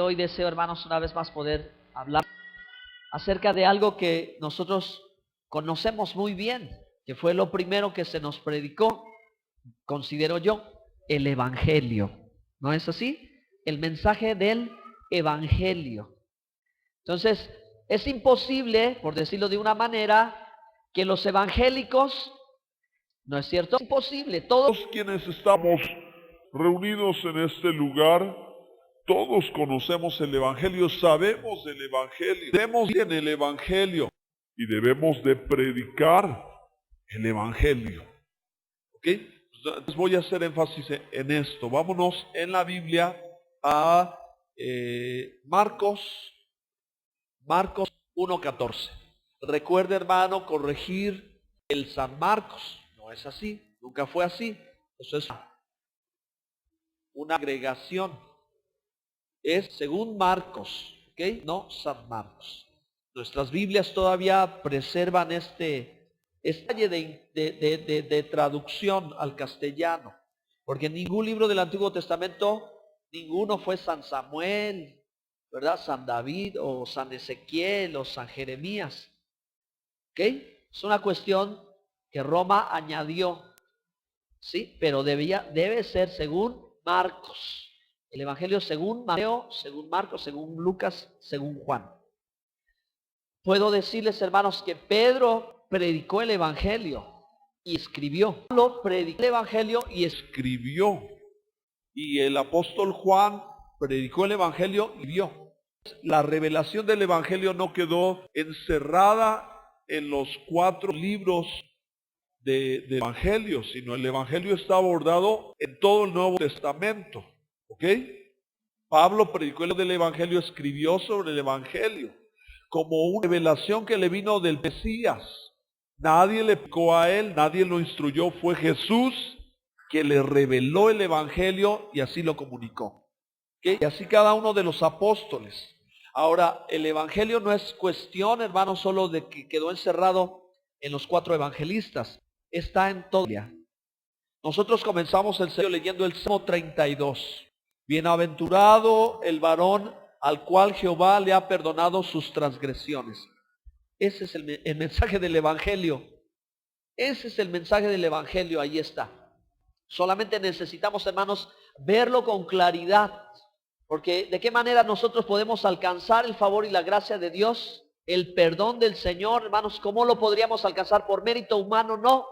Hoy deseo, hermanos, una vez más poder hablar acerca de algo que nosotros conocemos muy bien, que fue lo primero que se nos predicó, considero yo, el Evangelio. ¿No es así? El mensaje del Evangelio. Entonces, es imposible, por decirlo de una manera, que los evangélicos, ¿no es cierto? Es imposible. Todos quienes estamos reunidos en este lugar, todos conocemos el Evangelio, sabemos del Evangelio, creemos en el Evangelio y debemos de predicar el Evangelio. ¿Ok? Entonces voy a hacer énfasis en esto. Vámonos en la Biblia a Marcos 1:14. Recuerde, hermano, corregir el San Marcos. No es así, nunca fue así. Eso es una agregación. Es según Marcos, ¿ok? No San Marcos. Nuestras Biblias todavía preservan este detalle de traducción al castellano, porque en ningún libro del Antiguo Testamento, ninguno fue San Samuel, ¿verdad? San David o San Ezequiel o San Jeremías, ¿ok? Es una cuestión que Roma añadió, ¿sí? Pero debe ser según Marcos. El Evangelio según Mateo, según Marcos, según Lucas, según Juan. Puedo decirles, hermanos, que Pedro predicó el Evangelio y escribió. Pablo predicó el Evangelio y escribió. Y el apóstol Juan predicó el Evangelio y vio. La revelación del Evangelio no quedó encerrada en los 4 libros de Evangelio, sino el Evangelio está abordado en todo el Nuevo Testamento. ¿Ok? Pablo predicó el del Evangelio, escribió sobre el Evangelio como una revelación que le vino del Mesías. Nadie le predicó a él, nadie lo instruyó, fue Jesús que le reveló el Evangelio y así lo comunicó. ¿Okay? Y así cada uno de los apóstoles. Ahora, el Evangelio no es cuestión, hermano, solo de que quedó encerrado en los 4 evangelistas. Está en todo. Nosotros comenzamos el sello leyendo el Salmo 32. Bienaventurado el varón al cual Jehová le ha perdonado sus transgresiones. Ese es el mensaje del Evangelio. Ese es el mensaje del Evangelio, ahí está. Solamente necesitamos, hermanos, verlo con claridad. Porque ¿de qué manera nosotros podemos alcanzar el favor y la gracia de Dios? El perdón del Señor, hermanos, ¿cómo lo podríamos alcanzar? ¿Por mérito humano? No.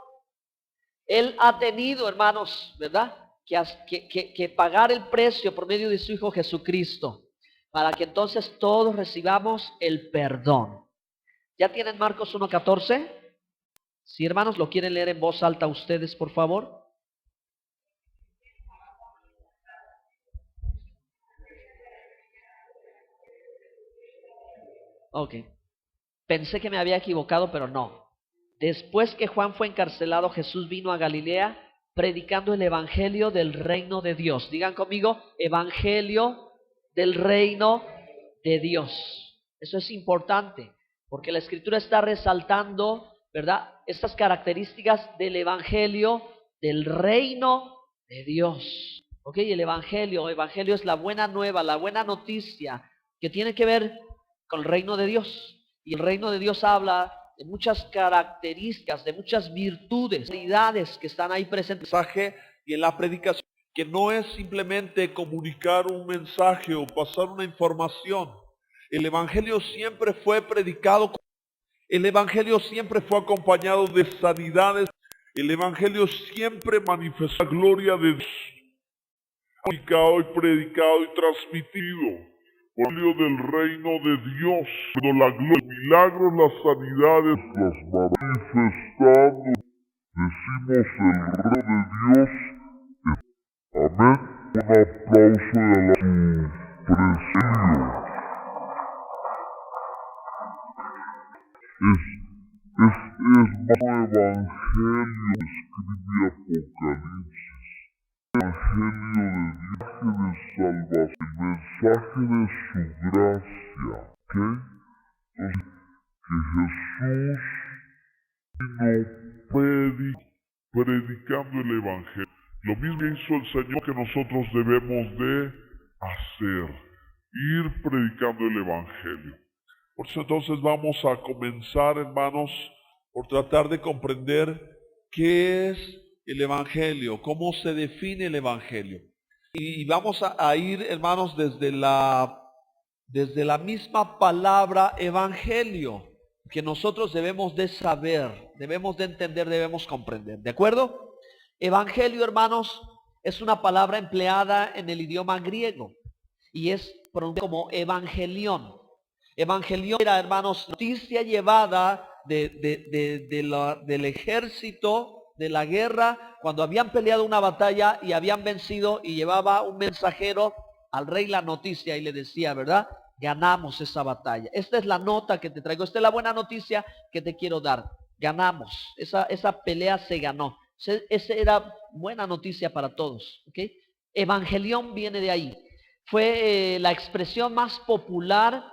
Él ha tenido, hermanos, ¿verdad? Que pagar el precio por medio de su Hijo Jesucristo, para que entonces todos recibamos el perdón. ¿Ya tienen Marcos 1:14? Si, hermanos, lo quieren leer en voz alta ustedes, por favor. Ok. Pensé que me había equivocado, pero no. Después que Juan fue encarcelado, Jesús vino a Galilea predicando el evangelio del reino de Dios. Digan conmigo, evangelio del reino de Dios. Eso es importante, porque la Escritura está resaltando, ¿verdad?, estas características del evangelio del reino de Dios. Ok, el evangelio es la buena nueva, la buena noticia que tiene que ver con el reino de Dios. Y el reino de Dios habla de muchas características, de muchas virtudes, cualidades que están ahí presentes. Y en la predicación, que no es simplemente comunicar un mensaje o pasar una información. El Evangelio siempre fue predicado, el Evangelio siempre fue acompañado de sanidades, el Evangelio siempre manifestó la gloria de Dios, comunicado y predicado y transmitido. Evangelio del reino de Dios, pero la gloria, los milagros, las sanidades, las manifestando, decimos el reino de Dios. Amén. Un aplauso a su presidio. Es más evangelio, escribe Apocalipsis. Evangelio de Dios, de salvación, el mensaje de su gracia. ¿Ok? Entonces, que Jesús vino predicando el Evangelio. Lo mismo hizo el Señor que nosotros debemos de hacer. ir predicando el Evangelio. Por eso entonces vamos a comenzar, hermanos, por tratar de comprender qué es el Evangelio, cómo se define el Evangelio. Y vamos a ir, hermanos, desde la misma palabra Evangelio, que nosotros debemos de saber, debemos de entender, debemos comprender. ¿De acuerdo? Evangelio, hermanos, es una palabra empleada en el idioma griego y es pronunciado como evangelión. Evangelión era, hermanos, noticia llevada del ejército, de la guerra, cuando habían peleado una batalla y habían vencido, y llevaba un mensajero al rey la noticia y le decía, ¿verdad? Ganamos esa batalla. Esta es la nota que te traigo, esta es la buena noticia que te quiero dar. Ganamos, esa pelea se ganó. Esa era buena noticia para todos, ¿ok? Evangelión viene de ahí. Fue la expresión más popular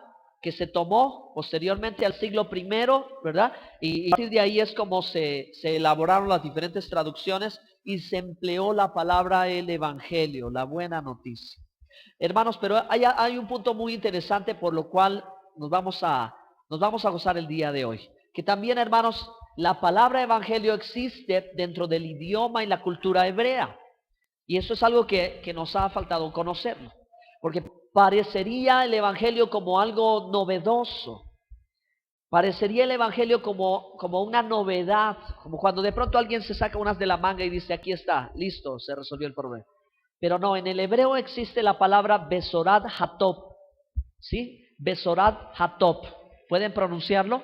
que se tomó posteriormente al siglo I, ¿verdad? Y a partir de ahí es como se elaboraron las diferentes traducciones y se empleó la palabra el evangelio, la buena noticia. Hermanos, pero hay un punto muy interesante por lo cual nos vamos a gozar el día de hoy. Que también, hermanos, la palabra evangelio existe dentro del idioma y la cultura hebrea. Y eso es algo que nos ha faltado conocerlo. Porque parecería el evangelio como algo novedoso. Parecería el evangelio como una novedad. Como cuando de pronto alguien se saca unas de la manga y dice, aquí está, listo, se resolvió el problema. Pero no, en el hebreo existe la palabra Besorat Hatop. ¿Sí? Besorat Hatop. ¿Pueden pronunciarlo?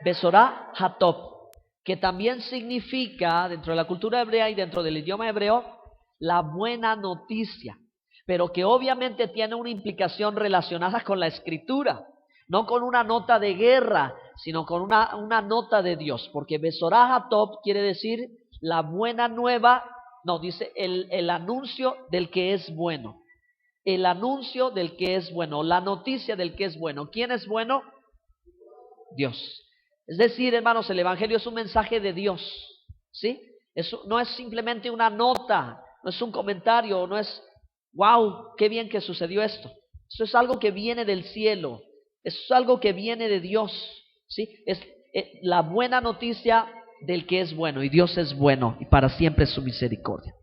Besorat Hatop. Que también significa, dentro de la cultura hebrea y dentro del idioma hebreo, la buena noticia. Pero que obviamente tiene una implicación relacionada con la escritura. No con una nota de guerra, sino con una nota de Dios. Porque Besorat Hatop quiere decir la buena nueva. No, dice el anuncio del que es bueno. El anuncio del que es bueno. La noticia del que es bueno. ¿Quién es bueno? Dios. Es decir, hermanos, el evangelio es un mensaje de Dios. ¿Sí? Eso no es simplemente una nota, no es un comentario, no es, wow, qué bien que sucedió esto. Eso es algo que viene del cielo. Eso es algo que viene de Dios. ¿Sí? Es la buena noticia del que es bueno, y Dios es bueno y para siempre es su misericordia.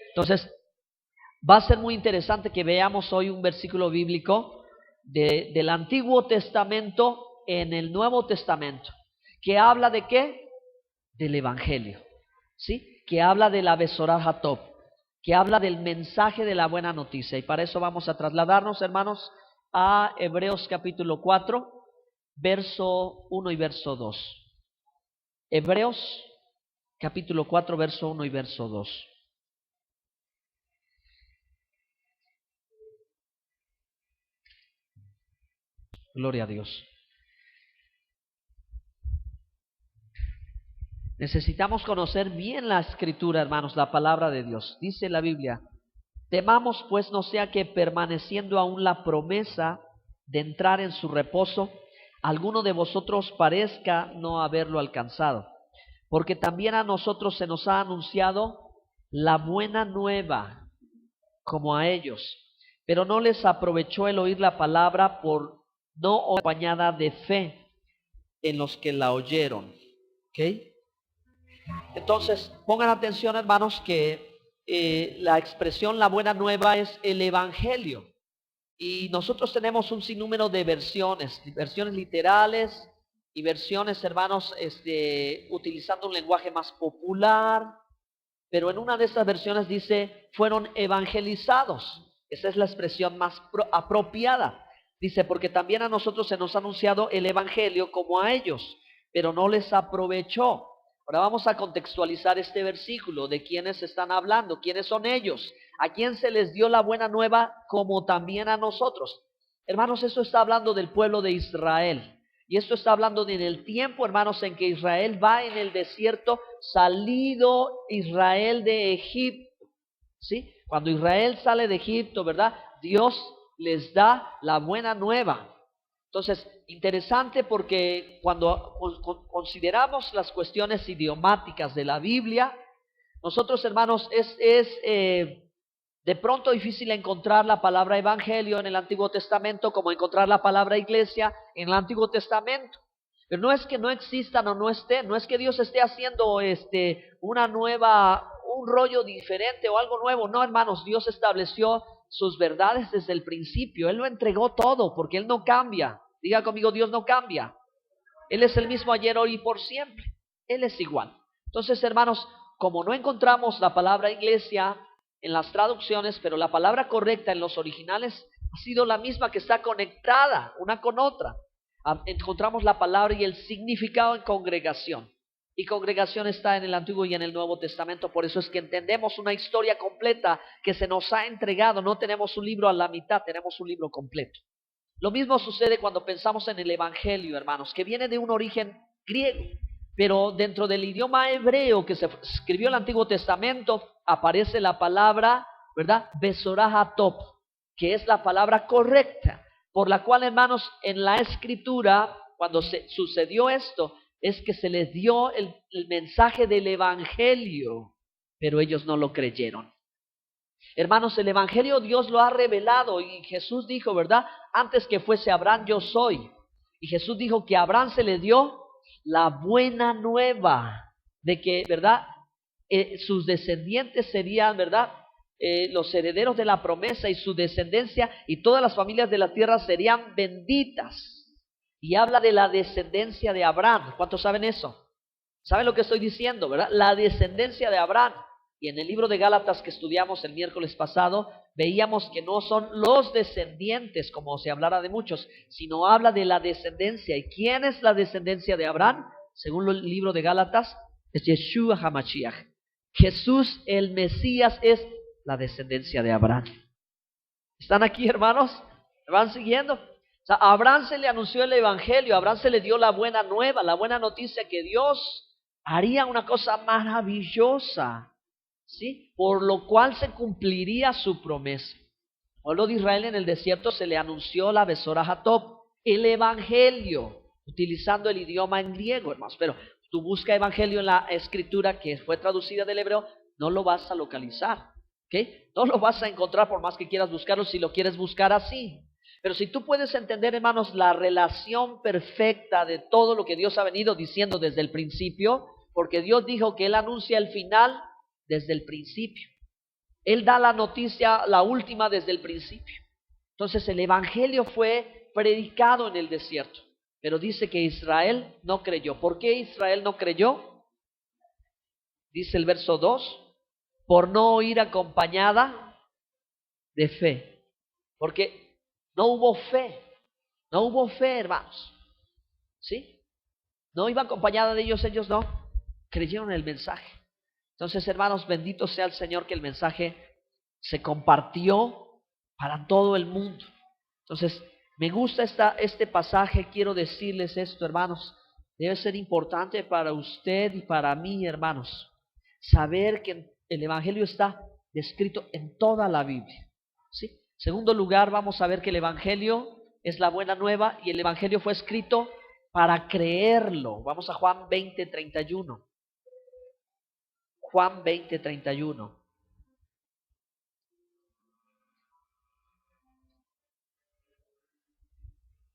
Entonces, va a ser muy interesante que veamos hoy un versículo bíblico del Antiguo Testamento en el Nuevo Testamento, que habla de ¿qué? Del Evangelio, ¿sí? Que habla de la Besorat Hatop, que habla del mensaje de la buena noticia. Y para eso vamos a trasladarnos, hermanos, a Hebreos capítulo 4, verso 1 y verso 2. Hebreos capítulo 4, verso 1 y verso 2. Gloria a Dios. Necesitamos conocer bien la escritura, hermanos, la palabra de Dios. Dice la Biblia, temamos pues no sea que permaneciendo aún la promesa de entrar en su reposo, alguno de vosotros parezca no haberlo alcanzado. Porque también a nosotros se nos ha anunciado la buena nueva, como a ellos. Pero no les aprovechó el oír la palabra por no acompañada de fe en los que la oyeron. ¿Ok? Entonces, pongan atención, hermanos, que la expresión la buena nueva es el evangelio. Y nosotros tenemos un sinnúmero de versiones literales y versiones, hermanos, utilizando un lenguaje más popular. Pero en una de estas versiones dice, fueron evangelizados. Esa es la expresión más apropiada. Dice, porque también a nosotros se nos ha anunciado el evangelio como a ellos, pero no les aprovechó. Ahora vamos a contextualizar este versículo, de quiénes están hablando, quiénes son ellos, a quién se les dio la buena nueva como también a nosotros. Hermanos, esto está hablando del pueblo de Israel. Y esto está hablando de en el tiempo, hermanos, en que Israel va en el desierto, salido Israel de Egipto. ¿Sí? Cuando Israel sale de Egipto, ¿verdad? Dios les da la buena nueva. Entonces, interesante porque cuando consideramos las cuestiones idiomáticas de la Biblia, nosotros, hermanos, De pronto difícil encontrar la palabra evangelio en el Antiguo Testamento como encontrar la palabra iglesia en el Antiguo Testamento. Pero no es que no existan o no estén, no es que Dios esté haciendo un rollo diferente o algo nuevo. No, hermanos, Dios estableció sus verdades desde el principio. Él lo entregó todo porque Él no cambia. Diga conmigo, Dios no cambia. Él es el mismo ayer, hoy y por siempre. Él es igual. Entonces, hermanos, como no encontramos la palabra iglesia en las traducciones, pero la palabra correcta en los originales ha sido la misma, que está conectada una con otra. Encontramos la palabra y el significado en congregación. Y congregación está en el Antiguo y en el Nuevo Testamento. Por eso es que entendemos una historia completa que se nos ha entregado. No tenemos un libro a la mitad, tenemos un libro completo. Lo mismo sucede cuando pensamos en el Evangelio, hermanos, que viene de un origen griego. Pero dentro del idioma hebreo que se escribió el Antiguo Testamento aparece la palabra, ¿verdad? Besorah Hatov, que es la palabra correcta, por la cual, hermanos, en la Escritura, cuando sucedió esto, es que se les dio el mensaje del Evangelio, pero ellos no lo creyeron. Hermanos, el Evangelio Dios lo ha revelado y Jesús dijo, ¿verdad? Antes que fuese Abraham, yo soy. Y Jesús dijo que a Abraham se le dio la buena nueva de que, ¿verdad? Sus descendientes serían, ¿verdad? Los herederos de la promesa y su descendencia y todas las familias de la tierra serían benditas. Y habla de la descendencia de Abraham. ¿Cuántos saben eso? ¿Saben lo que estoy diciendo, verdad? La descendencia de Abraham. Y en el libro de Gálatas que estudiamos el miércoles pasado, veíamos que no son los descendientes, como se hablara de muchos, sino habla de la descendencia. ¿Y quién es la descendencia de Abraham? Según el libro de Gálatas, es Yeshua HaMashiach. Jesús, el Mesías, es la descendencia de Abraham. ¿Están aquí, hermanos? ¿Me van siguiendo? O sea, a Abraham se le anunció el Evangelio, a Abraham se le dio la buena nueva, la buena noticia que Dios haría una cosa maravillosa, ¿sí? Por lo cual se cumpliría su promesa. Al pueblo de Israel en el desierto se le anunció la Besorah Hatov, el Evangelio, utilizando el idioma en griego, hermanos. Pero tú busca Evangelio en la escritura que fue traducida del hebreo, no lo vas a localizar, ¿ok? No lo vas a encontrar por más que quieras buscarlo si lo quieres buscar así. Pero si tú puedes entender, hermanos, la relación perfecta de todo lo que Dios ha venido diciendo desde el principio, porque Dios dijo que Él anuncia el final desde el principio. Él da la noticia, la última, desde el principio. Entonces el Evangelio fue predicado en el desierto, pero dice que Israel no creyó. ¿Por qué Israel no creyó? Dice el verso 2, por no ir acompañada de fe. Porque no hubo fe, hermanos. ¿Sí? No iba acompañada de ellos no creyeron el mensaje. Entonces, hermanos, bendito sea el Señor que el mensaje se compartió para todo el mundo. Entonces, me gusta este pasaje, quiero decirles esto, hermanos. Debe ser importante para usted y para mí, hermanos, saber que el Evangelio está descrito en toda la Biblia. ¿Sí? Segundo lugar, vamos a ver que el Evangelio es la buena nueva y el Evangelio fue escrito para creerlo. Vamos a Juan 20:31. Juan 20:31.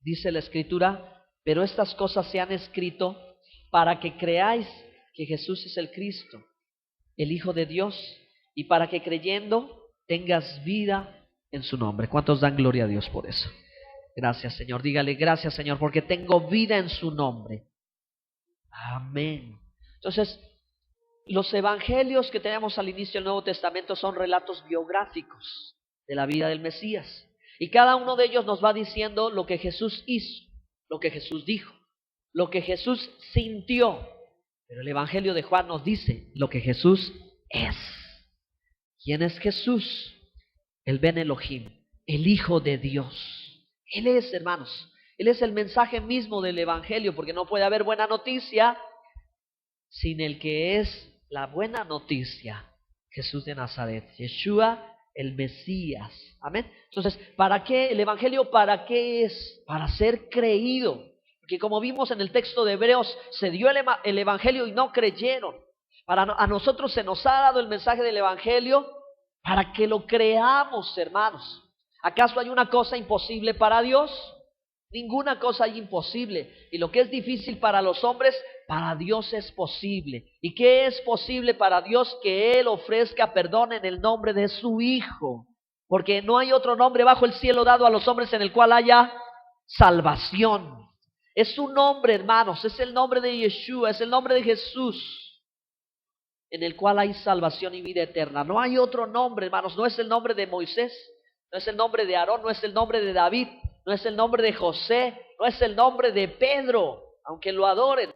Dice la Escritura, pero estas cosas se han escrito para que creáis que Jesús es el Cristo, el Hijo de Dios, y para que creyendo tengas vida en su nombre. ¿Cuántos dan gloria a Dios por eso? Gracias, Señor. Dígale, gracias, Señor, porque tengo vida en su nombre. Amén. Entonces, los evangelios que tenemos al inicio del Nuevo Testamento son relatos biográficos de la vida del Mesías. Y cada uno de ellos nos va diciendo lo que Jesús hizo, lo que Jesús dijo, lo que Jesús sintió. Pero el Evangelio de Juan nos dice lo que Jesús es. ¿Quién es Jesús? El Ben Elohim, el Hijo de Dios. Él es, hermanos, Él es el mensaje mismo del Evangelio, porque no puede haber buena noticia sin el que es la buena noticia, Jesús de Nazaret, Yeshua el Mesías. Amén. Entonces, ¿para qué el Evangelio? ¿Para qué es? Para ser creído. Porque como vimos en el texto de Hebreos, se dio el Evangelio y no creyeron. A nosotros se nos ha dado el mensaje del Evangelio para que lo creamos, hermanos. ¿Acaso hay una cosa imposible para Dios? Ninguna cosa hay imposible. Y lo que es difícil para los hombres, para Dios es posible. ¿Y qué es posible para Dios? Que Él ofrezca perdón en el nombre de su Hijo. Porque no hay otro nombre bajo el cielo dado a los hombres en el cual haya salvación. Es su nombre, hermanos, es el nombre de Yeshua, es el nombre de Jesús, en el cual hay salvación y vida eterna. No hay otro nombre, hermanos, no es el nombre de Moisés, no es el nombre de Aarón, no es el nombre de David, no es el nombre de José, no es el nombre de Pedro, aunque lo adoren,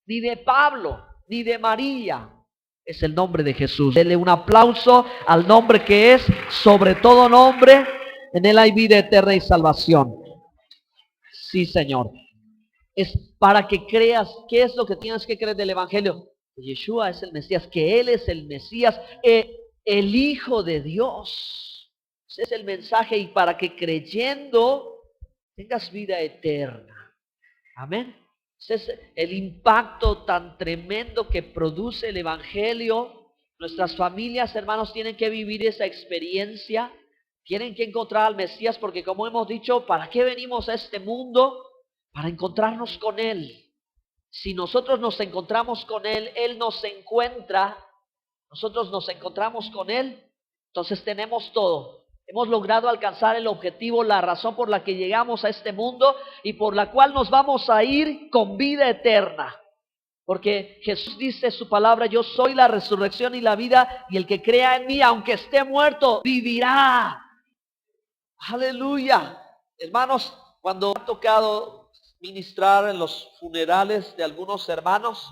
ni de Pablo, ni de María. Es el nombre de Jesús. Dele un aplauso al nombre que es sobre todo nombre. En él hay vida eterna y salvación. Sí, Señor. Es para que creas. ¿Qué es lo que tienes que creer del Evangelio? Que Yeshua es el Mesías, que Él es el Mesías, el Hijo de Dios. Ese es el mensaje, y para que creyendo tengas vida eterna. Amén. Ese es el impacto tan tremendo que produce el Evangelio. Nuestras familias, hermanos, tienen que vivir esa experiencia. Tienen que encontrar al Mesías, porque como hemos dicho, ¿para qué venimos a este mundo? Para encontrarnos con Él. Si nosotros nos encontramos con Él, Él nos encuentra, nosotros nos encontramos con Él, entonces tenemos todo. Hemos logrado alcanzar el objetivo, la razón por la que llegamos a este mundo y por la cual nos vamos a ir con vida eterna. Porque Jesús dice su palabra: yo soy la resurrección y la vida, y el que crea en mí, aunque esté muerto, vivirá. Aleluya. Hermanos, cuando ha tocado ministrar en los funerales de algunos hermanos,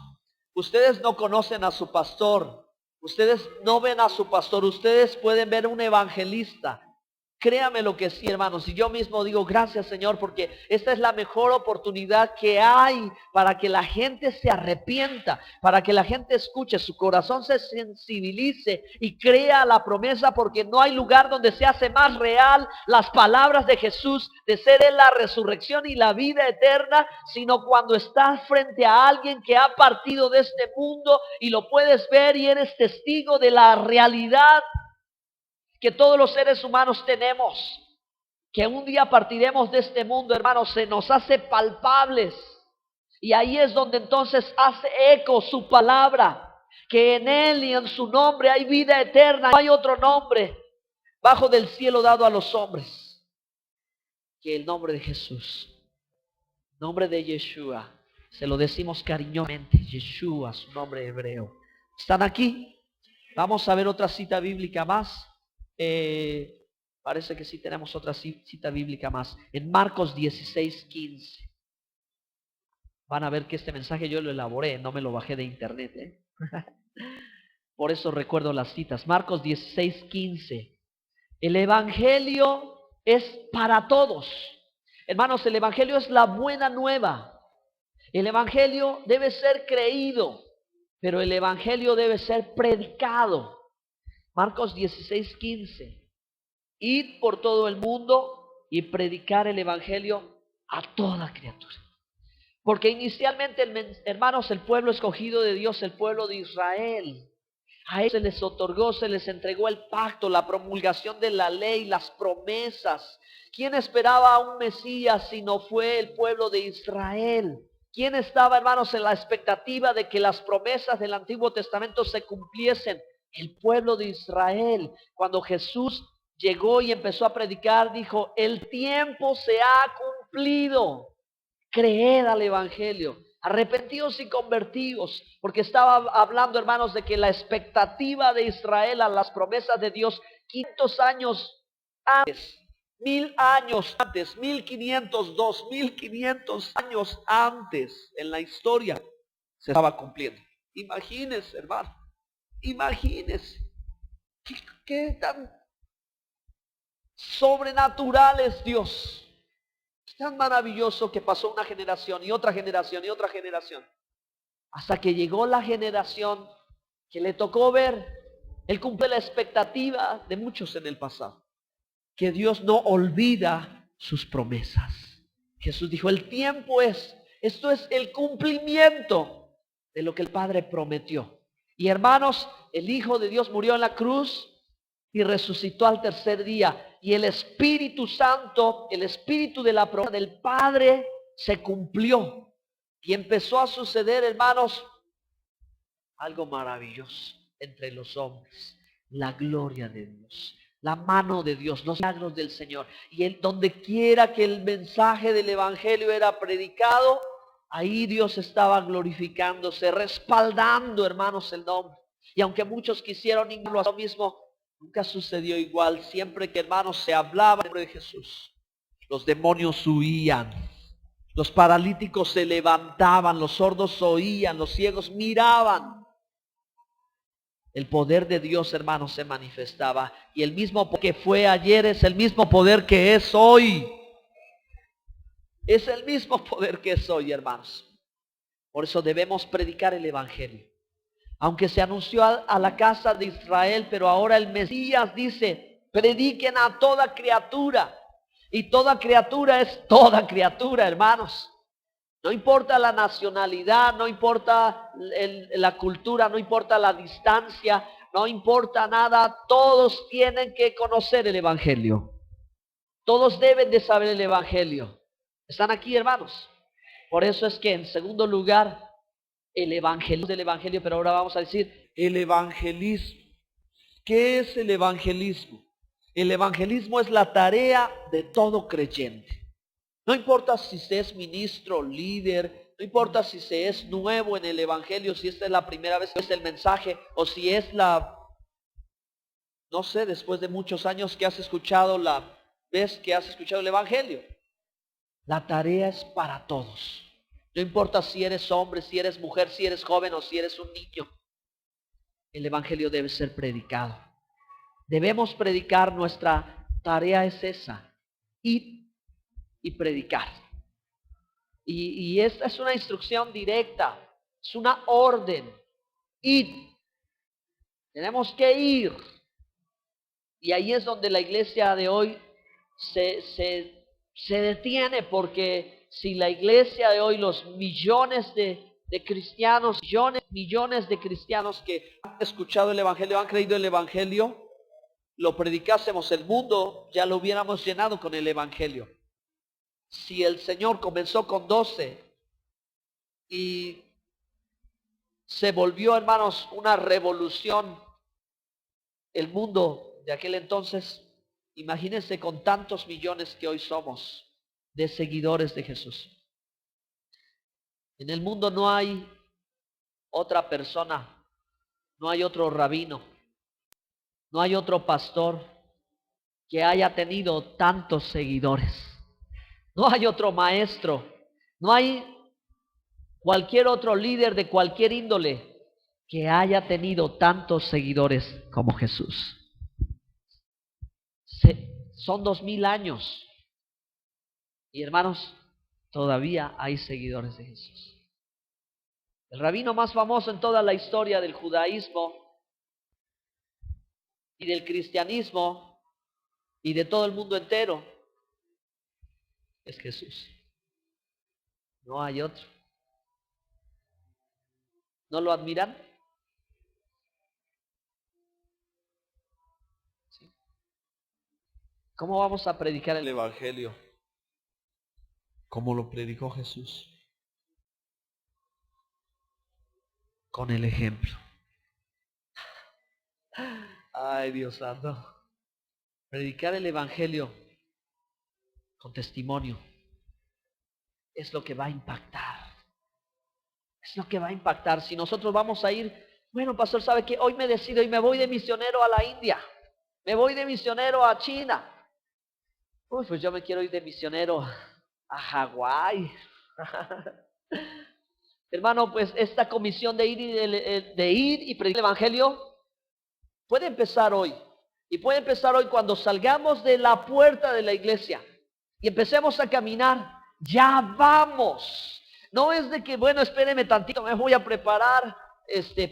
ustedes no conocen a su pastor, ustedes no ven a su pastor, ustedes pueden ver un evangelista. Créame lo que sí, hermanos, y yo mismo digo gracias, Señor, porque esta es la mejor oportunidad que hay para que la gente se arrepienta, para que la gente escuche, su corazón se sensibilice y crea la promesa, porque no hay lugar donde se hace más real las palabras de Jesús, de ser Él la resurrección y la vida eterna, sino cuando estás frente a alguien que ha partido de este mundo y lo puedes ver y eres testigo de la realidad que todos los seres humanos tenemos, que un día partiremos de este mundo, hermanos, se nos hace palpables. Y ahí es donde entonces hace eco su palabra, que en Él y en su nombre hay vida eterna. No hay otro nombre bajo del cielo dado a los hombres que el nombre de Jesús, nombre de Yeshua. Se lo decimos cariñosamente, Yeshua, su nombre hebreo. ¿Están aquí? Vamos a ver otra cita bíblica más. Parece que sí tenemos otra cita bíblica más. En Marcos 16:15. Van a ver que este mensaje yo lo elaboré, no me lo bajé de internet, Por eso recuerdo las citas. Marcos 16:15. El Evangelio es para todos. Hermanos, el Evangelio es la buena nueva. El Evangelio debe ser creído, pero el Evangelio debe ser predicado. Marcos 16:15. Id por todo el mundo y predicar el Evangelio a toda criatura. Porque inicialmente, hermanos, el pueblo escogido de Dios, el pueblo de Israel, a ellos se les otorgó, se les entregó el pacto, la promulgación de la ley, las promesas. ¿Quién esperaba a un Mesías si no fue el pueblo de Israel? ¿Quién estaba, hermanos, en la expectativa de que las promesas del Antiguo Testamento se cumpliesen? El pueblo de Israel. Cuando Jesús llegó y empezó a predicar, dijo: el tiempo se ha cumplido. Creed al Evangelio, arrepentidos y convertidos, porque estaba hablando, hermanos, de que la expectativa de Israel a las promesas de Dios 500 años antes, 1000 años antes, 1500, 2500 años antes en la historia se estaba cumpliendo. Imagínense, hermano, imagínense qué tan sobrenatural es Dios. Es tan maravilloso que pasó una generación y otra generación y otra generación, hasta que llegó la generación que le tocó ver el cumplir la expectativa de muchos en el pasado, que Dios no olvida sus promesas. Jesús dijo: el tiempo esto es el cumplimiento de lo que el Padre prometió. Y hermanos, el Hijo de Dios murió en la cruz y resucitó al tercer día. Y el Espíritu Santo, el Espíritu de la promesa del Padre se cumplió. Y empezó a suceder, hermanos, algo maravilloso entre los hombres. La gloria de Dios, la mano de Dios, los milagros del Señor. Y donde quiera que el mensaje del Evangelio era predicado, ahí Dios estaba glorificándose, respaldando, hermanos, el nombre. Y aunque muchos quisieron ignorarlo a lo mismo, nunca sucedió igual. Siempre que, hermanos, se hablaba el nombre de Jesús, los demonios huían, los paralíticos se levantaban, los sordos oían, los ciegos miraban. El poder de Dios, hermanos, se manifestaba. Y el mismo que fue ayer es el mismo poder que es hoy. Es el mismo poder que es hoy, hermanos. Por eso debemos predicar el Evangelio. Aunque se anunció a la casa de Israel, pero ahora el Mesías dice, prediquen a toda criatura. Y toda criatura es toda criatura, hermanos. No importa la nacionalidad, no importa la cultura, no importa la distancia, no importa nada. Todos tienen que conocer el Evangelio. Todos deben de saber el Evangelio. ¿Están aquí, hermanos? Por eso es que en segundo lugar, el Evangelio del Evangelio, pero ahora vamos a decir El evangelismo. ¿Qué es el evangelismo? El evangelismo es la tarea de todo creyente. No importa si se es ministro, líder, no importa si se es nuevo en el evangelio, si esta es la primera vez que es el mensaje, o si es no sé, después de muchos años que has escuchado la vez que has escuchado el evangelio. La tarea es para todos. No importa si eres hombre, si eres mujer, si eres joven o si eres un niño. El evangelio debe ser predicado. Debemos predicar, nuestra tarea es esa. Y predicar. Y esta es una instrucción directa, es una orden. Ir. Tenemos que ir. Y ahí es donde la iglesia de hoy se detiene, porque si la iglesia de hoy, los millones de cristianos, millones de cristianos que han escuchado el evangelio, han creído el evangelio, lo predicásemos, el mundo ya lo hubiéramos llenado con el evangelio. Si el Señor comenzó con 12 y se volvió, hermanos, una revolución, el mundo de aquel entonces, imagínense con tantos millones que hoy somos de seguidores de Jesús. En el mundo no hay otra persona, no hay otro rabino, no hay otro pastor que haya tenido tantos seguidores. No hay otro maestro, no hay cualquier otro líder de cualquier índole que haya tenido tantos seguidores como Jesús. Son 2000 años. Y hermanos, todavía hay seguidores de Jesús. El rabino más famoso en toda la historia del judaísmo y del cristianismo y de todo el mundo entero es Jesús. No hay otro. ¿No lo admiran? ¿Sí? ¿Cómo vamos a predicar el evangelio? ¿Cómo lo predicó Jesús? Con el ejemplo. Ay, Dios santo. Predicar el evangelio con testimonio es lo que va a impactar. Es lo que va a impactar. Si nosotros vamos a ir, bueno, pastor, ¿sabe qué? Hoy me decido y me voy de misionero a la India. Me voy de misionero a China. Uy, pues yo me quiero ir de misionero a Hawái. Hermano, pues esta comisión de ir y predicar el evangelio puede empezar hoy. Y puede empezar hoy cuando salgamos de la puerta de la iglesia y empecemos a caminar. Ya vamos. No es de que, bueno, espéreme tantito, me voy a preparar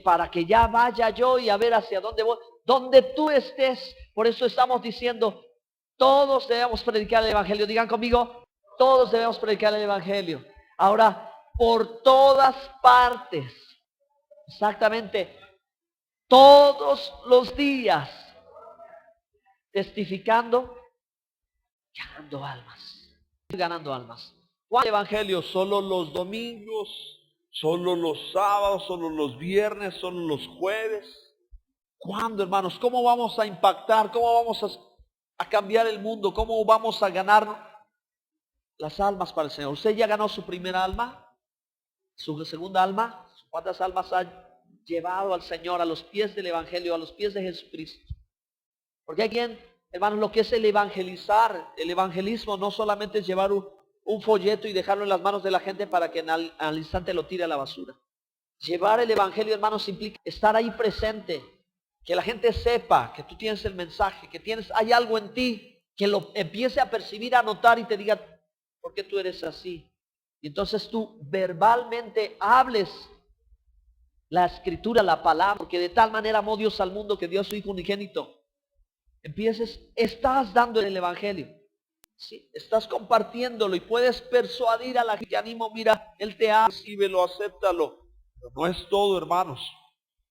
para que ya vaya yo y a ver hacia dónde voy. Donde tú estés. Por eso estamos diciendo, todos debemos predicar el evangelio. Digan conmigo, todos debemos predicar el evangelio. Ahora, por todas partes, exactamente, todos los días, testificando, ganando almas. Ganando almas. ¿Cuál evangelio? Solo los domingos, solo los sábados, solo los viernes, solo los jueves. ¿Cuándo, hermanos? ¿Cómo vamos a impactar? ¿Cómo vamos a cambiar el mundo? ¿Cómo vamos a ganar las almas para el Señor? ¿Usted ya ganó su primera alma? ¿Su segunda alma? ¿Cuántas almas ha llevado al Señor a los pies del evangelio, a los pies de Jesucristo? Porque hay quien, hermanos, lo que es el evangelizar, el evangelismo no solamente es llevar un folleto y dejarlo en las manos de la gente para que al instante lo tire a la basura. Llevar el evangelio, hermanos, implica estar ahí presente, que la gente sepa que tú tienes el mensaje, que hay algo en ti, que lo empiece a percibir, a notar y te diga, ¿por qué tú eres así? Y entonces tú verbalmente hables la escritura, la palabra, porque de tal manera amó Dios al mundo que dio a su Hijo unigénito. Estás dando el evangelio. Sí, estás compartiéndolo y puedes persuadir a la gente. Te animo, mira, Él te ama, recíbelo, acéptalo. Pero no es todo, hermanos.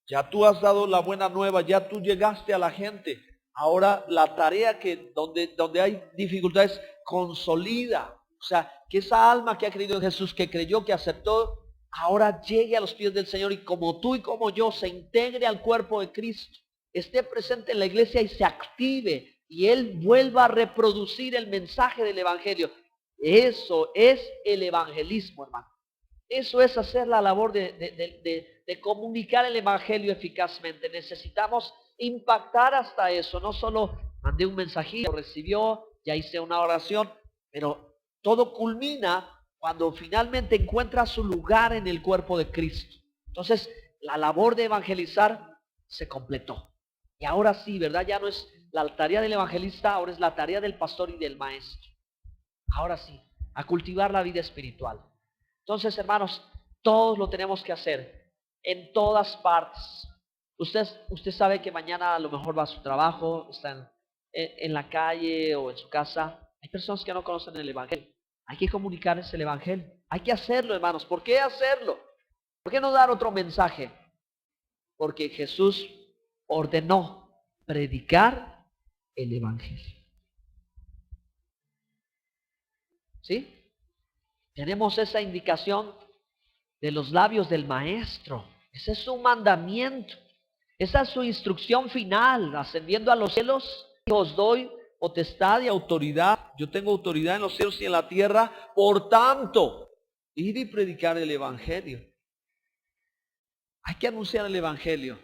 Ya tú has dado la buena nueva, ya tú llegaste a la gente. Ahora la tarea donde hay dificultades, consolida. O sea, que esa alma que ha creído en Jesús, que creyó, que aceptó, ahora llegue a los pies del Señor y como tú y como yo se integre al cuerpo de Cristo, esté presente en la iglesia y se active y Él vuelva a reproducir el mensaje del evangelio. Eso es el evangelismo, hermano. Eso es hacer la labor de comunicar el evangelio eficazmente. Necesitamos impactar hasta eso. No solo mandé un mensajito, recibió, ya hice una oración, pero todo culmina cuando finalmente encuentra su lugar en el cuerpo de Cristo. Entonces, la labor de evangelizar se completó. Y ahora sí, ¿verdad? Ya no es la tarea del evangelista, ahora es la tarea del pastor y del maestro. Ahora sí, a cultivar la vida espiritual. Entonces, hermanos, todos lo tenemos que hacer, en todas partes. Usted sabe que mañana a lo mejor va a su trabajo, está en la calle o en su casa. Hay personas que no conocen el evangelio. Hay que comunicarles el evangelio. Hay que hacerlo, hermanos. ¿Por qué hacerlo? ¿Por qué no dar otro mensaje? Porque Jesús ordenó predicar el evangelio. ¿Sí? Tenemos esa indicación de los labios del maestro. Ese es su mandamiento. Esa es su instrucción final. Ascendiendo a los cielos, os doy potestad y autoridad. Yo tengo autoridad en los cielos y en la tierra. Por tanto, ir y predicar el evangelio. Hay que anunciar el evangelio.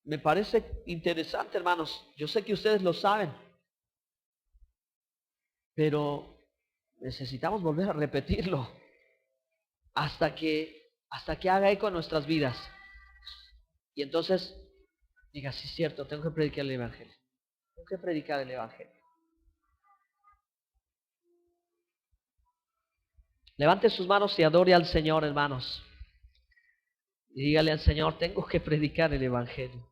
Me parece interesante, hermanos. Yo sé que ustedes lo saben. Pero necesitamos volver a repetirlo hasta que haga eco en nuestras vidas. Y entonces diga, sí es cierto, tengo que predicar el evangelio. Tengo que predicar el evangelio. Levante sus manos y adore al Señor, hermanos. Y dígale al Señor, tengo que predicar el evangelio.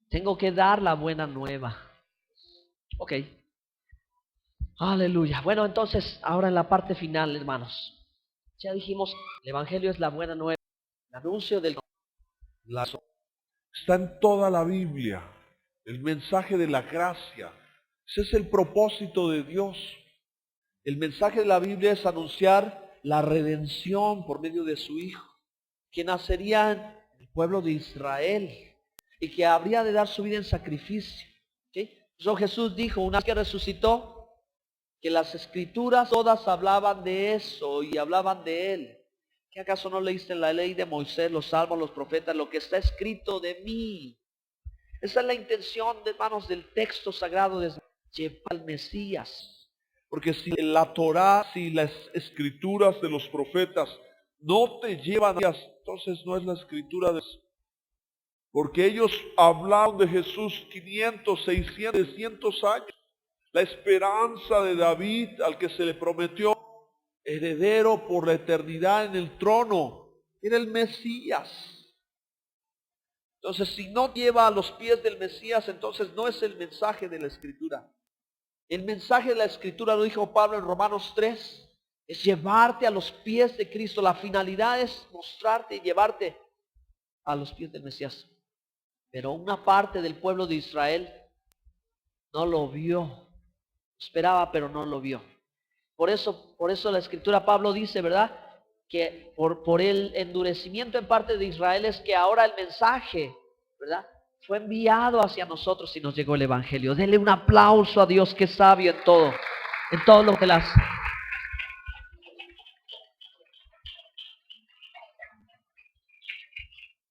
Tengo que dar la buena nueva. Ok. Aleluya. Bueno, entonces, ahora en la parte final, hermanos. Ya dijimos, el evangelio es la buena nueva. El anuncio del... Está en toda la Biblia. El mensaje de la gracia. Ese es el propósito de Dios. El mensaje de la Biblia es anunciar la redención por medio de su Hijo, que nacería en el pueblo de Israel y que habría de dar su vida en sacrificio. ¿Sí? Eso Jesús dijo, una vez que resucitó, que las escrituras todas hablaban de eso y hablaban de Él. ¿Qué acaso no leíste en la ley de Moisés, los salmos, los profetas, lo que está escrito de mí? Esa es la intención, hermanos, del texto sagrado de llevar al Mesías. Porque si la Torá, si las escrituras de los profetas no te llevan a ellas, entonces no es la escritura de Dios. Porque ellos hablaron de Jesús 500, 600, 600 años. La esperanza de David al que se le prometió heredero por la eternidad en el trono. Era el Mesías. Entonces, si no lleva a los pies del Mesías, entonces no es el mensaje de la Escritura. El mensaje de la Escritura, lo dijo Pablo en Romanos 3, es llevarte a los pies de Cristo. La finalidad es mostrarte y llevarte a los pies del Mesías. Pero una parte del pueblo de Israel no lo vio. Esperaba, pero no lo vio. Por eso la escritura Pablo dice, ¿verdad? Que por el endurecimiento en parte de Israel es que ahora el mensaje, ¿verdad? Fue enviado hacia nosotros y nos llegó el evangelio. Denle un aplauso a Dios que es sabio en todo lo que él hace.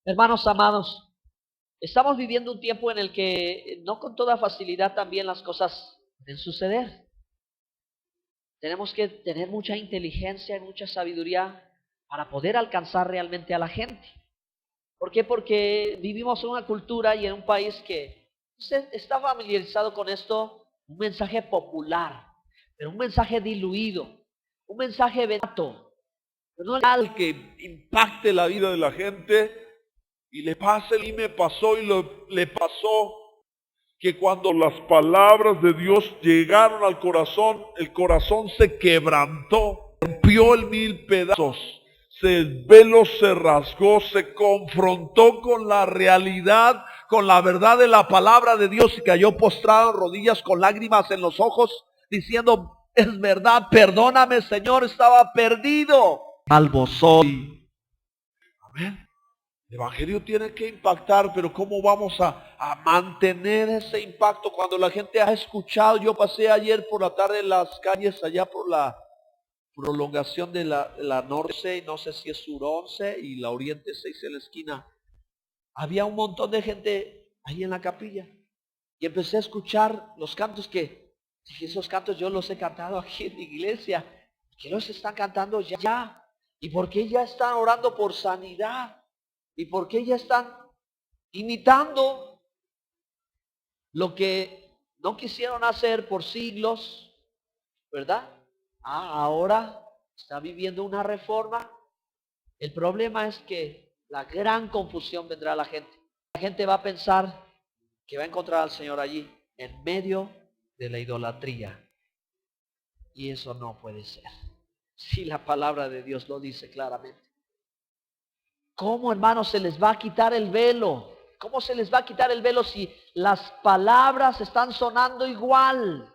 Hermanos amados, estamos viviendo un tiempo en el que no con toda facilidad también las cosas pueden suceder. Tenemos que tener mucha inteligencia y mucha sabiduría para poder alcanzar realmente a la gente. ¿Por qué? Porque vivimos en una cultura y en un país que usted está familiarizado con esto, un mensaje popular, pero un mensaje diluido, un mensaje barato, pero no Al que impacte la vida de la gente y le pase, y me pasó y le pasó que cuando las palabras de Dios llegaron al corazón, el corazón se quebrantó, rompió en 1000 pedazos, el velo se rasgó, se confrontó con la realidad, con la verdad de la palabra de Dios y cayó postrado en rodillas con lágrimas en los ojos, diciendo, es verdad, perdóname Señor, estaba perdido, salvo soy. Amén. El evangelio tiene que impactar, pero ¿cómo vamos a mantener ese impacto cuando la gente ha escuchado? Yo pasé ayer por la tarde en las calles allá por la prolongación de la norte, no sé si es sur 11 y la oriente 6 en la esquina. Había un montón de gente ahí en la capilla y empecé a escuchar los cantos que, esos cantos yo los he cantado aquí en la iglesia. ¿Por qué los están cantando ya? ¿Y por qué ya están orando por sanidad? ¿Y por qué ya están imitando lo que no quisieron hacer por siglos, verdad? Ahora está viviendo una reforma. El problema es que la gran confusión vendrá a la gente. La gente va a pensar que va a encontrar al Señor allí, en medio de la idolatría. Y eso no puede ser. Si la palabra de Dios lo dice claramente. ¿Cómo, hermanos, se les va a quitar el velo? ¿Cómo se les va a quitar el velo si las palabras están sonando igual?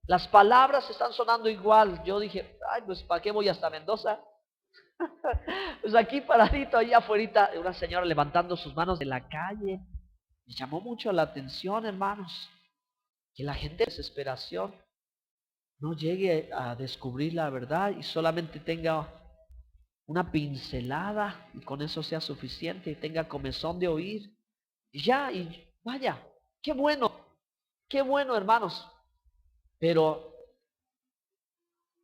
Las palabras están sonando igual. Yo dije, ay, pues ¿para qué voy hasta Mendoza? Pues aquí paradito, allá afuera, una señora levantando sus manos de la calle. Me llamó mucho la atención, hermanos, que la gente en desesperación no llegue a descubrir la verdad y solamente tenga una pincelada y con eso sea suficiente y tenga comezón de oír y ya, y vaya, qué bueno, hermanos. Pero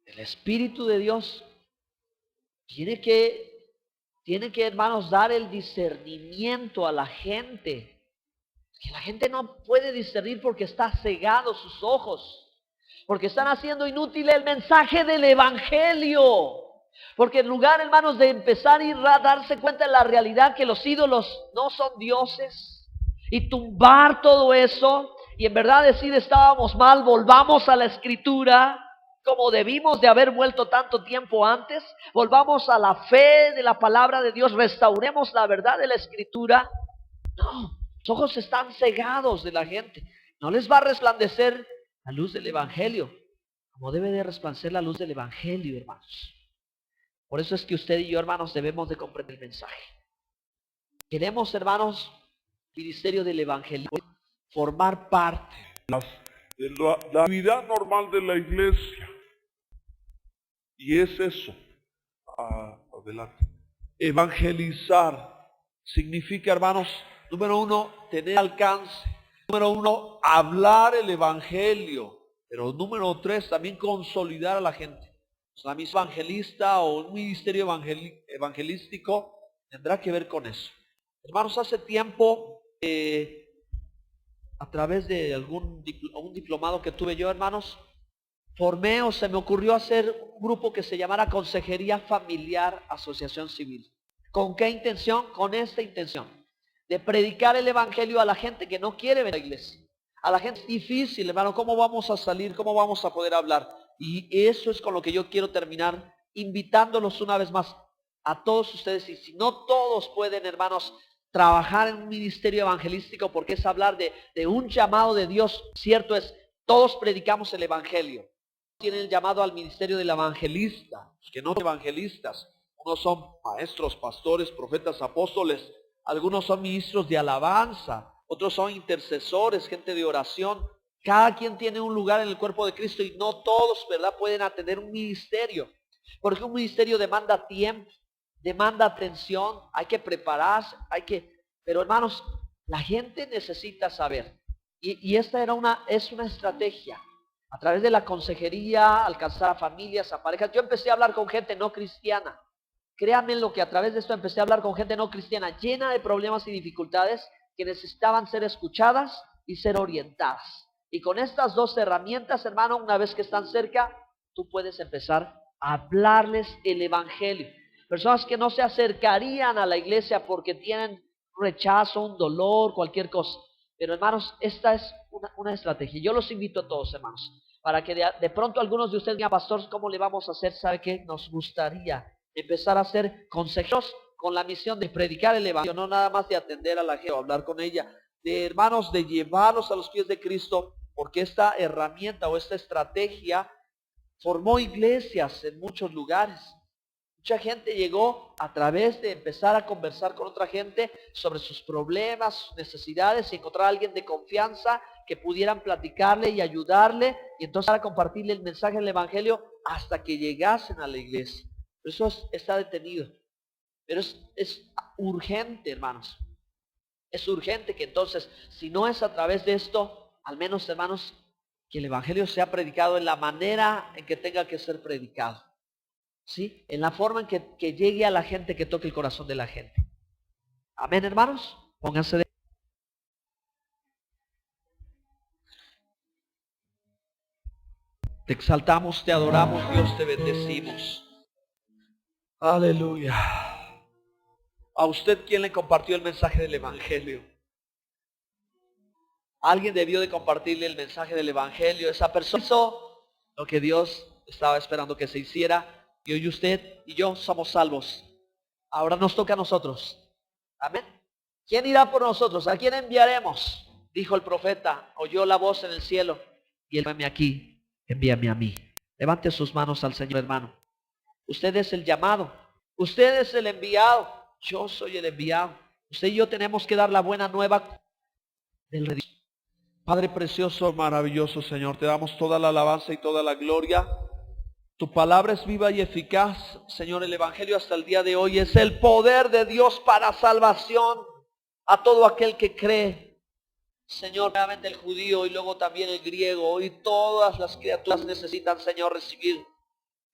el Espíritu de Dios tiene que, hermanos, dar el discernimiento a la gente. Que la gente no puede discernir porque está cegado sus ojos, porque están haciendo inútil el mensaje del Evangelio. Porque en lugar, hermanos, de empezar a darse cuenta de la realidad que los ídolos no son dioses y tumbar todo eso y en verdad decir estábamos mal, volvamos a la Escritura como debimos de haber vuelto tanto tiempo antes, volvamos a la fe de la palabra de Dios, restauremos la verdad de la Escritura. No, los ojos están cegados de la gente, no les va a resplandecer la luz del Evangelio como debe de resplandecer la luz del Evangelio, hermanos. Por eso es que usted y yo, hermanos, debemos de comprender el mensaje. Queremos, hermanos, ministerio del Evangelio, formar parte de la actividad normal de la iglesia. Y es eso. Adelante. Evangelizar significa, hermanos, número 1, tener alcance. Número 1, hablar el evangelio. Pero número 3, también consolidar a la gente. La misma evangelista o un ministerio evangelístico tendrá que ver con eso. Hermanos, hace tiempo, a través de un diplomado que tuve yo, hermanos, formé o se me ocurrió hacer un grupo que se llamara Consejería Familiar Asociación Civil. ¿Con qué intención? Con esta intención, de predicar el evangelio a la gente que no quiere venir a la iglesia. A la gente es difícil, hermano, ¿cómo vamos a salir? ¿Cómo vamos a poder hablar? Y eso es con lo que yo quiero terminar, invitándolos una vez más a todos ustedes. Y si no todos pueden, hermanos, trabajar en un ministerio evangelístico porque es hablar de un llamado de Dios. Cierto es, todos predicamos el evangelio. Tienen el llamado al ministerio del evangelista, los que no son evangelistas. Unos son maestros, pastores, profetas, apóstoles. Algunos son ministros de alabanza. Otros son intercesores, gente de oración. Cada quien tiene un lugar en el cuerpo de Cristo y no todos, ¿verdad?, pueden atender un ministerio. Porque un ministerio demanda tiempo, demanda atención, hay que prepararse, pero hermanos, la gente necesita saber. Y esta es una estrategia. A través de la consejería, alcanzar a familias, a parejas. Yo empecé a hablar con gente no cristiana. Créanme lo que a través de esto empecé a hablar con gente no cristiana, llena de problemas y dificultades, que necesitaban ser escuchadas y ser orientadas. Y con estas dos herramientas, hermano, una vez que están cerca, tú puedes empezar a hablarles el evangelio. Personas que no se acercarían a la iglesia porque tienen rechazo, un dolor, cualquier cosa. Pero hermanos, esta es una estrategia. Yo los invito a todos, hermanos, para que de pronto algunos de ustedes digan, pastor, ¿cómo le vamos a hacer? ¿Sabe qué? Nos gustaría empezar a ser consejeros con la misión de predicar el evangelio, no nada más de atender a la gente o hablar con ella, de hermanos, de llevarlos a los pies de Cristo, porque esta herramienta o esta estrategia formó iglesias en muchos lugares. Mucha gente llegó a través de empezar a conversar con otra gente sobre sus problemas, sus necesidades, y encontrar a alguien de confianza que pudieran platicarle y ayudarle, y entonces a compartirle el mensaje del evangelio hasta que llegasen a la iglesia. Eso está detenido. Pero es urgente, hermanos. Es urgente que entonces, si no es a través de esto, al menos, hermanos, que el evangelio sea predicado en la manera en que tenga que ser predicado. ¿Sí? En la forma en que llegue a la gente, que toque el corazón de la gente. Amén, hermanos. Pónganse de... Te exaltamos, te adoramos, Dios, te bendecimos. Aleluya. ¿A usted quién le compartió el mensaje del evangelio? Alguien debió de compartirle el mensaje del evangelio. Esa persona hizo lo que Dios estaba esperando que se hiciera. Y hoy usted y yo somos salvos. Ahora nos toca a nosotros. Amén. ¿Quién irá por nosotros? ¿A quién enviaremos? Dijo el profeta. Oyó la voz en el cielo. Y él, envíame aquí, envíame a mí. Levante sus manos al Señor, hermano. Usted es el llamado. Usted es el enviado. Yo soy el enviado. Usted y yo tenemos que dar la buena nueva del redimido. Padre precioso, maravilloso Señor, te damos toda la alabanza y toda la gloria. Tu palabra es viva y eficaz, Señor. El evangelio hasta el día de hoy es el poder de Dios para salvación a todo aquel que cree. Señor, realmente el judío y luego también el griego, y todas las criaturas necesitan, Señor, recibir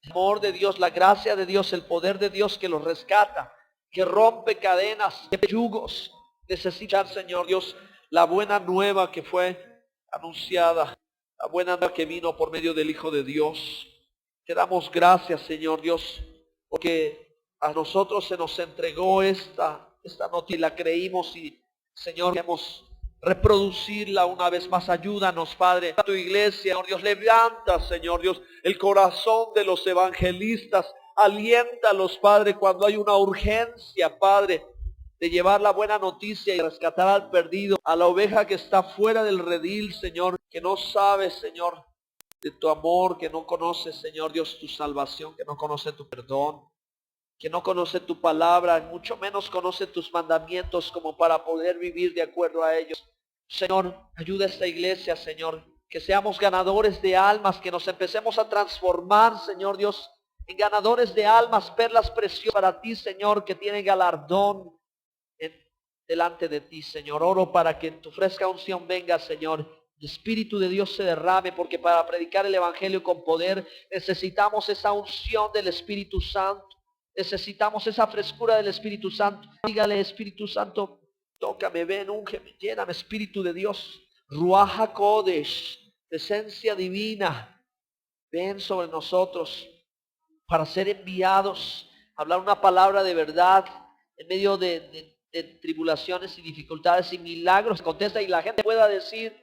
el amor de Dios, la gracia de Dios, el poder de Dios que los rescata, que rompe cadenas, que yugos. Necesitan, Señor Dios, la buena nueva que fue anunciada, la buena nueva que vino por medio del Hijo de Dios. Te damos gracias, Señor Dios, porque a nosotros se nos entregó esta noticia y la creímos, y Señor, queremos reproducirla una vez más. Ayúdanos, Padre, a tu iglesia, Señor Dios. Levanta, Señor Dios, el corazón de los evangelistas. Aliéntalos, Padre, cuando hay una urgencia, Padre, de llevar la buena noticia y rescatar al perdido, a la oveja que está fuera del redil, Señor, que no sabe, Señor, de tu amor, que no conoce, Señor Dios, tu salvación, que no conoce tu perdón, que no conoce tu palabra, mucho menos conoce tus mandamientos como para poder vivir de acuerdo a ellos. Señor, ayuda a esta iglesia, Señor, que seamos ganadores de almas, que nos empecemos a transformar, Señor Dios, en ganadores de almas, perlas preciosas para ti, Señor, que tienen galardón delante de ti, Señor. Oro para que en tu fresca unción venga, Señor, el Espíritu de Dios se derrame, porque para predicar el evangelio con poder necesitamos esa unción del Espíritu Santo. Necesitamos esa frescura del Espíritu Santo. Dígale, Espíritu Santo, tócame, ven, úngeme, lléname, Espíritu de Dios. Ruach HaKodesh, esencia divina, ven sobre nosotros para ser enviados, hablar una palabra de verdad en medio de tribulaciones y dificultades y milagros. Contesta y la gente pueda decir,